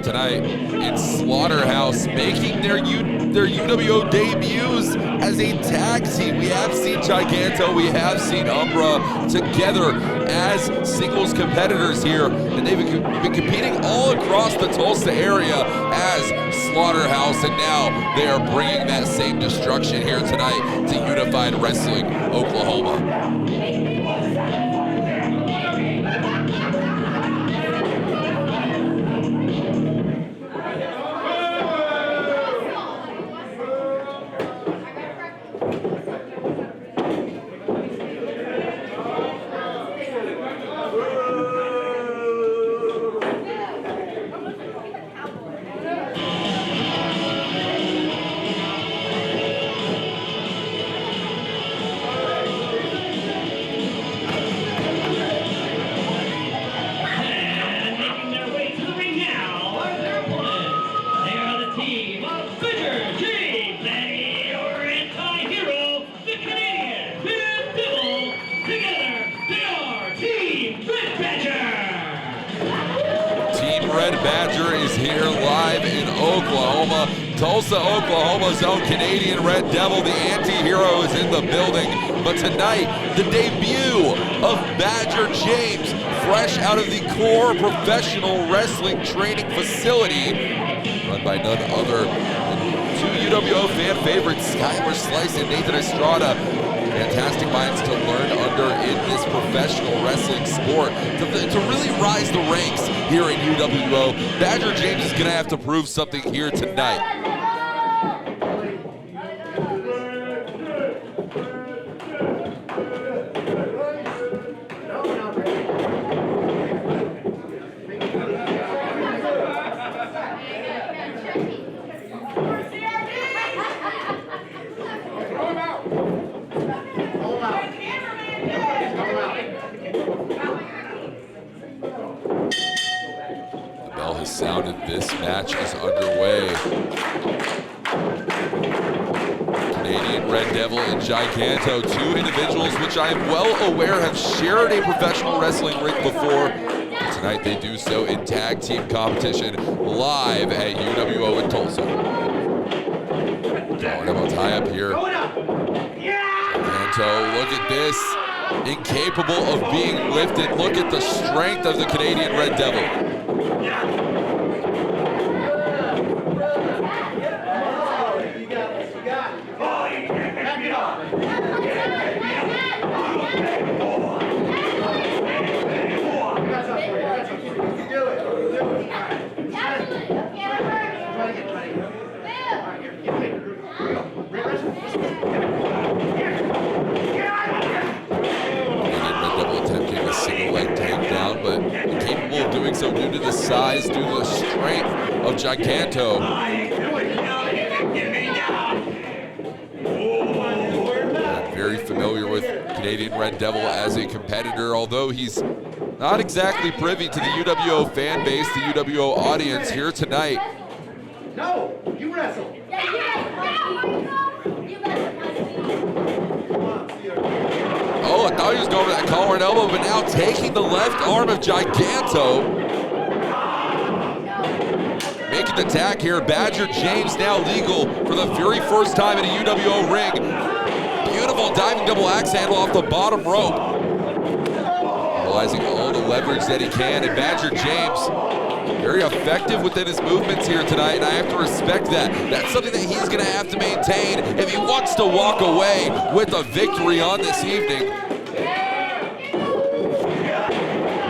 Tonight, it's Slaughterhouse making their UWO debuts as a tag team. We have seen Giganto, we have seen Umbra together as singles competitors here, and they've been competing all across the Tulsa area as Slaughterhouse, and now they are bringing that same destruction here tonight to Unified Wrestling Oklahoma. Badger is here live in Oklahoma. Tulsa, Oklahoma's own Canadian Red Devil, the anti-hero, is in the building. But tonight, the debut of Badger James, fresh out of the core professional wrestling training facility, run by none other than two UWO fan favorites, Skylar Slice and Nathan Estrada. Fantastic minds to learn under in this professional wrestling sport to really rise the ranks here in UWO. Badger James is going to have to prove something here tonight. Sounded. This match is underway. Canadian Red Devil and Giganto, two individuals which I am well aware have shared a professional wrestling ring before. Tonight they do so in tag team competition live at UWO in Tulsa. Drawing tie up here. Giganto, look at this. Incapable of being lifted. Look at the strength of the Canadian Red Devil. So due to the size, due to the strength of Giganto. I'm very familiar with Canadian Red Devil as a competitor, although he's not exactly privy to the UWO fan base, the UWO audience here tonight. No, you wrestle. Oh, I thought he was going for that collar and elbow, but now taking the left arm of Giganto. Making the tag here, Badger James now legal for the very first time in a UWO ring. Beautiful diving double axe handle off the bottom rope. Realizing all the leverage that he can, and Badger James, very effective within his movements here tonight, and I have to respect that. That's something that he's gonna have to maintain if he wants to walk away with a victory on this evening.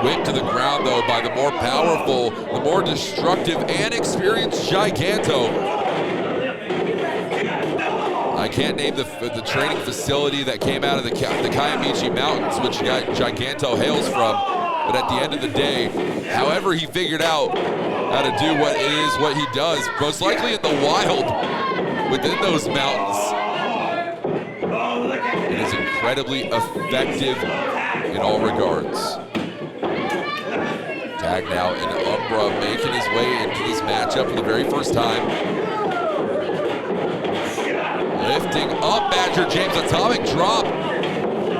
Whipped to the ground, though, by the more powerful, the more destructive and experienced Giganto. I can't name the training facility that came out of the Kiamichi Mountains, which Giganto hails from, but at the end of the day, however he figured out how to do what he does, most likely in the wild within those mountains. It is incredible. incredibly effective in all regards. Tag now, and Umbra making his way into this matchup for the very first time. Lifting up Badger James, atomic drop.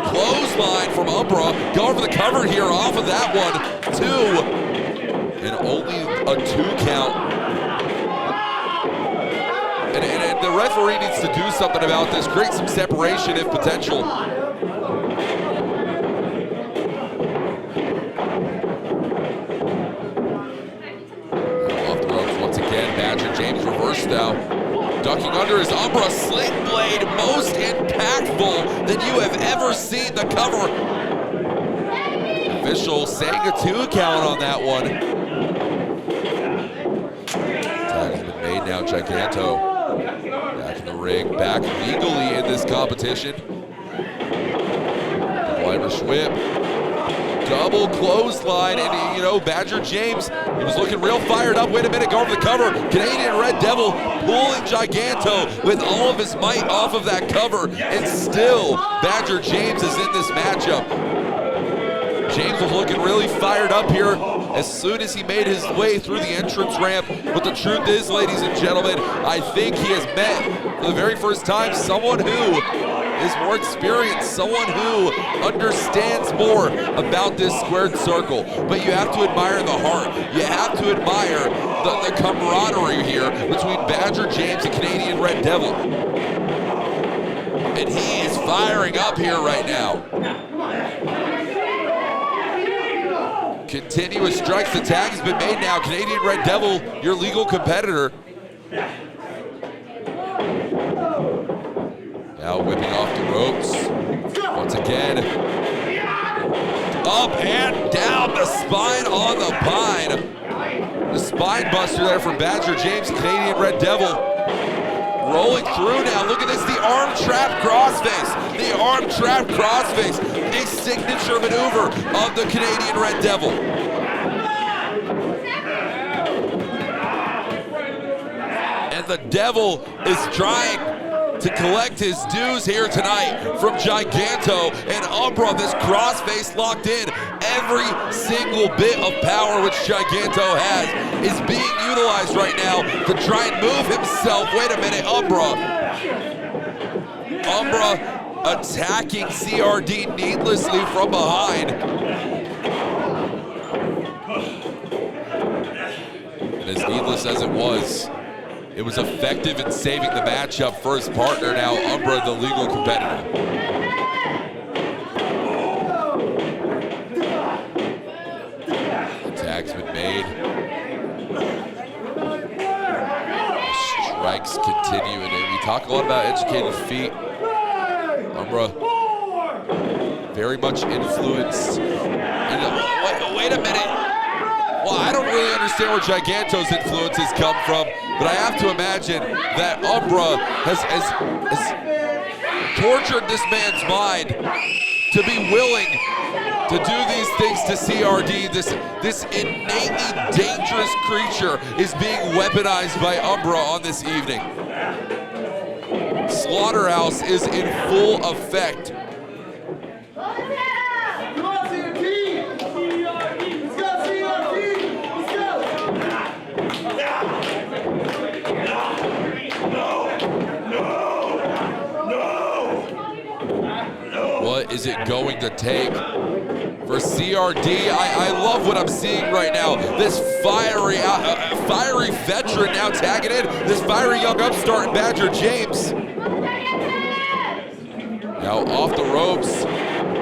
Clothesline from Umbra, going for the cover here off of that one. 2, and only a 2 count. And the referee needs to do something about this, create some separation if potential. Off the ropes once again, Badger James reversed now. Ducking under his Umbra sling blade, most impactful that you have ever seen. The cover. Official saying a 2 count on that one. Tag has been made now, Giganto. Back in the ring, back legally in this competition. Irish whip. Double clothesline, and Badger James, he was looking real fired up. Wait a minute, going for the cover. Canadian Red Devil pulling Giganto with all of his might off of that cover, and still Badger James is in this matchup. James was looking really fired up here as soon as he made his way through the entrance ramp. But the truth is, ladies and gentlemen, I think he has met for the very first time someone who is more experienced, someone who understands more about this squared circle. But you have to admire the heart. You have to admire the camaraderie here between Badger James and Canadian Red Devil. And he is firing up here right now. Continuous strikes. The tag has been made now. Canadian Red Devil, your legal competitor. Now whipping off the ropes. Once again. Up and down, the spine on the pine. The spine buster there from Badger James, Canadian Red Devil. Rolling through now. Look at this, the arm trap crossface. The arm trap crossface. A signature maneuver of the Canadian Red Devil. And the Devil is trying to collect his dues here tonight from Giganto and Umbra. This crossface locked in. Every single bit of power which Giganto has is being utilized right now to try and move himself. Wait a minute, Umbra attacking CRD needlessly from behind. And as needless as it was effective in saving the matchup for his partner now, Umbra, the legal competitor. The tag's been made. The strikes continue, and we talk a lot about educated feet. Umbra, very much influenced. Wait a minute. Well, I don't really understand where Giganto's influences come from, but I have to imagine that Umbra has tortured this man's mind to be willing to do these things to CRD. This innately dangerous creature is being weaponized by Umbra on this evening. Slaughterhouse is in full effect. What is it going to take for CRD? I love what I'm seeing right now. This fiery veteran now tagging in. This fiery young upstart, Badger James. Now off the ropes.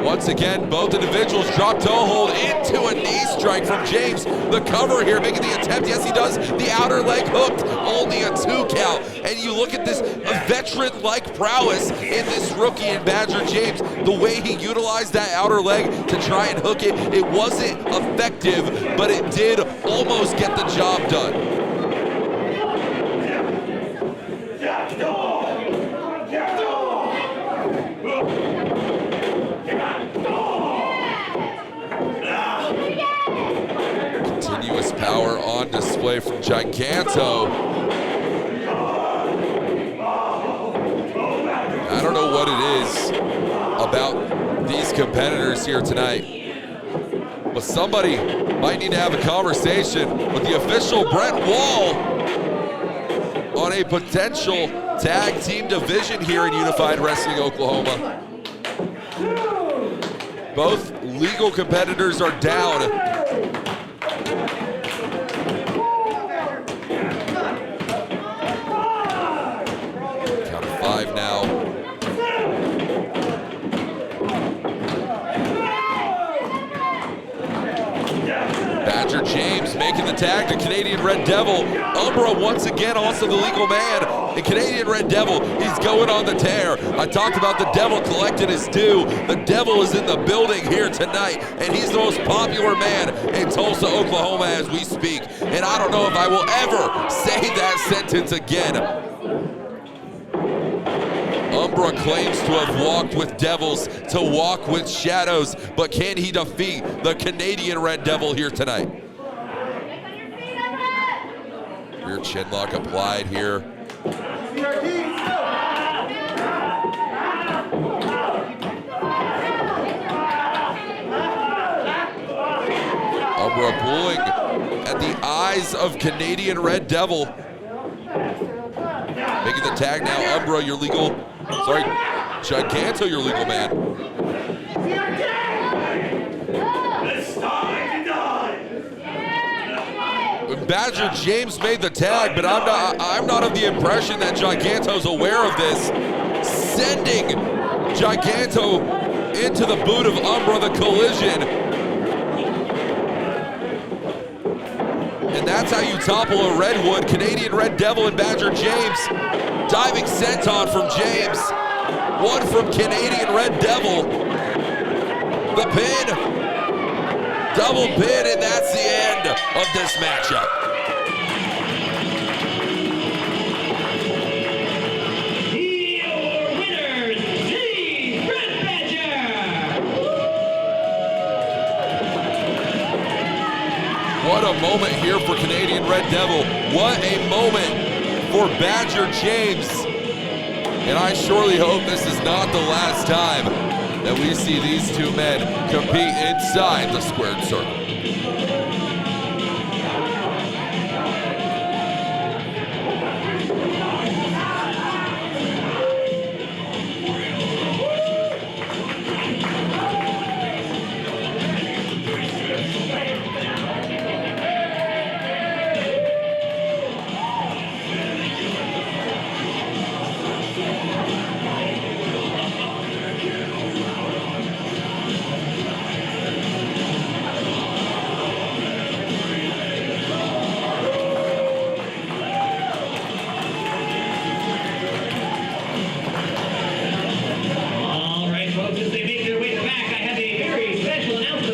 Once again, both individuals drop toe hold into a knee strike from James. The cover here, making the attempt. Yes, he does. The outer leg hooked, only a 2 count. And you look at this veteran-like prowess in this rookie in Badger James. The way he utilized that outer leg to try and hook it, it wasn't effective, but it did almost get the job done. Continuous power on display from Giganto. I don't know what it is about these competitors here tonight. But somebody might need to have a conversation with the official Brent Wall on a potential tag team division here in Unified Wrestling Oklahoma. Both legal competitors are down. Count of 5 now. Badger James making the tag to Canadian Red Devil. Umbra once again also the legal man. And Canadian Red Devil, he's going on the tear. I talked about the Devil collecting his due. The Devil is in the building here tonight, and he's the most popular man in Tulsa, Oklahoma as we speak. And I don't know if I will ever say that sentence again. Umbra claims to have walked with devils, to walk with shadows, but can he defeat the Canadian Red Devil here tonight? Rear chinlock applied here. Umbra pulling at the eyes of Canadian Red Devil. Making the tag now, Umbra, your legal, sorry, Giganto, your legal man. Badger James made the tag, but I'm not of the impression that Giganto's aware of this. Sending Giganto into the boot of Umbra, the collision. And that's how you topple a Redwood. Canadian Red Devil and Badger James. Diving senton from James. One from Canadian Red Devil. The pin. Double pin, and that's the end of this matchup. What a moment here for Canadian Red Devil. What a moment for Badger James. And I surely hope this is not the last time that we see these two men compete inside the squared circle.